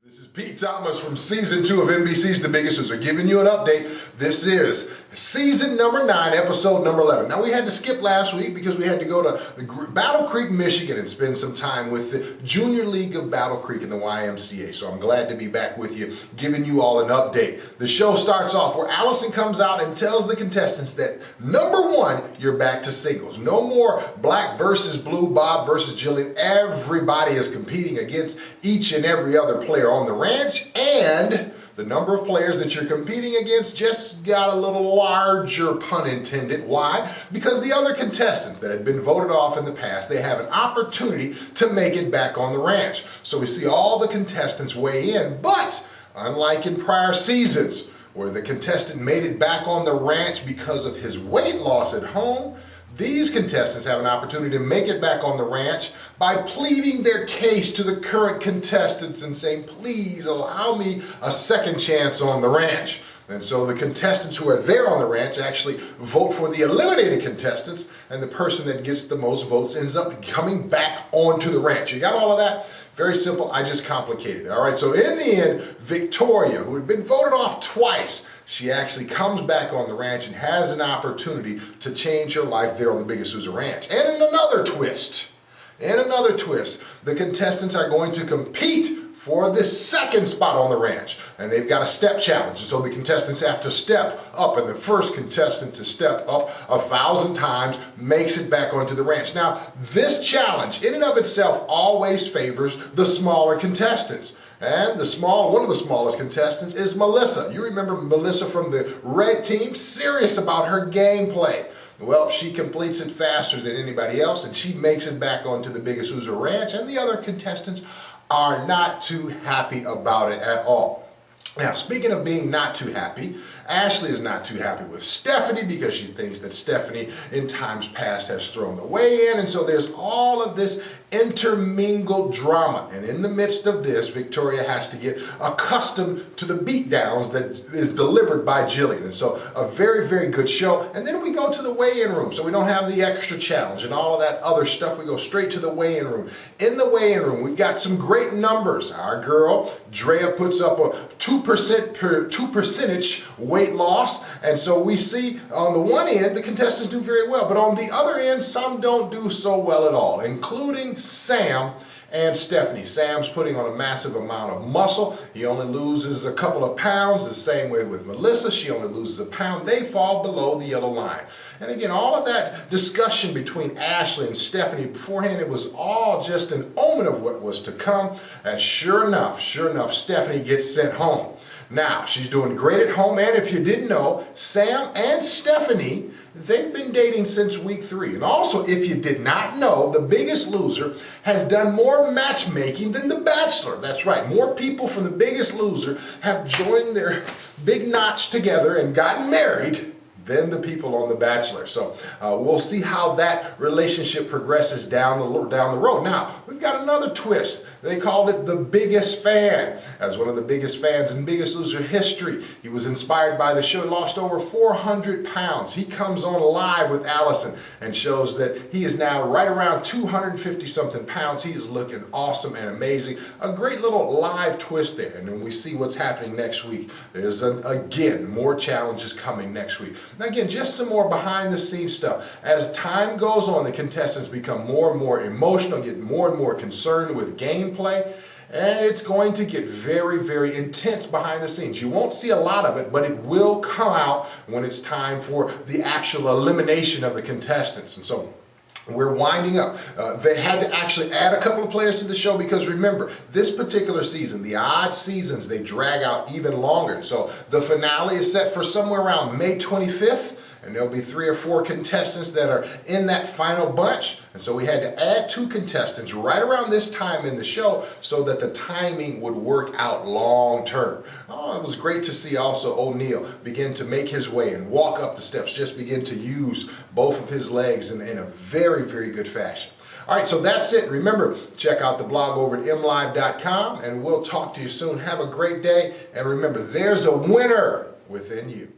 This is Pete Thomas from Season 2 of NBC's The Biggest Loser, giving you an update. This is Season number 9, Episode number 11. Now, we had to skip last week because we had to go to Battle Creek, Michigan and spend some time with the Junior League of Battle Creek in the YMCA. So I'm glad to be back with you, giving you all an update. The show starts off where Allison comes out and tells the contestants that, number 1, you're back to singles. No more black versus blue, Bob versus Jillian. Everybody is competing against each and every other player on the ranch, and the number of players that you're competing against just got a little larger, pun intended. Why? Because the other contestants that had been voted off in the past, they have an opportunity to make it back on the ranch. So we see all the contestants weigh in, but unlike in prior seasons where the contestant made it back on the ranch because of his weight loss at home, these contestants have an opportunity to make it back on the ranch by pleading their case to the current contestants and saying, please allow me a second chance on the ranch. And so the contestants who are there on the ranch actually vote for the eliminated contestants, and the person that gets the most votes ends up coming back onto the ranch. You got all of that? Very simple, I just complicated it. All right, so in the end, Victoria, who had been voted off twice, she actually comes back on the ranch and has an opportunity to change her life there on the Biggest Loser Ranch. And in another twist, the contestants are going to compete for the second spot on the ranch. And they've got a step challenge. So the contestants have to step up, and the first contestant to step up 1,000 times makes it back onto the ranch. Now, this challenge in and of itself always favors the smaller contestants. And one of the smallest contestants is Melissa. You remember Melissa from the red team, serious about her gameplay. Well, she completes it faster than anybody else, and she makes it back onto the Biggest Loser Ranch, and the other contestants are not too happy about it at all. Now, speaking of being not too happy, Ashley is not too happy with Stephanie because she thinks that Stephanie in times past has thrown the weigh in, and so there's all of this intermingled drama. And in the midst of this, Victoria has to get accustomed to the beatdowns that is delivered by Jillian. And so a very, very good show. And then we go to the weigh-in room, so we don't have the extra challenge and all of that other stuff. We go straight to the weigh-in room. In the weigh-in room, we've got some great numbers. Our girl, Drea, puts up a 2 percentage weight loss. And so we see on the one end, the contestants do very well. But on the other end, some don't do so well at all, including Sam and Stephanie. Sam's putting on a massive amount of muscle. He only loses a couple of pounds. The same way with Melissa. She only loses a pound. They fall below the yellow line. And again, all of that discussion between Ashley and Stephanie beforehand, it was all just an omen of what was to come. And sure enough, Stephanie gets sent home. Now, she's doing great at home, and if you didn't know, Sam and Stephanie, they've been dating since week 3. And also, if you did not know, The Biggest Loser has done more matchmaking than The Bachelor. That's right, more people from The Biggest Loser have joined their big notch together and gotten married than the people on The Bachelor. So we'll see how that relationship progresses down the road. Now, we've got another twist. They called it The Biggest Fan. As one of the biggest fans in Biggest Loser history, he was inspired by the show, lost over 400 pounds. He comes on live with Allison and shows that he is now right around 250-something pounds. He is looking awesome and amazing. A great little live twist there. And then we see what's happening next week. There's, again, more challenges coming next week. Now, again, just some more behind-the-scenes stuff. As time goes on, the contestants become more and more emotional, get more and more concerned with gameplay, and it's going to get very, very intense behind the scenes. You won't see a lot of it, but it will come out when it's time for the actual elimination of the contestants. And so we're winding up. They had to actually add a couple of players to the show because remember, this particular season, the odd seasons, they drag out even longer. And so the finale is set for somewhere around May 25th. And there'll be 3 or 4 contestants that are in that final bunch. And so we had to add 2 contestants right around this time in the show so that the timing would work out long term. Oh, it was great to see also O'Neal begin to make his way and walk up the steps, just begin to use both of his legs in a very, very good fashion. All right, so that's it. Remember, check out the blog over at mlive.com, and we'll talk to you soon. Have a great day. And remember, there's a winner within you.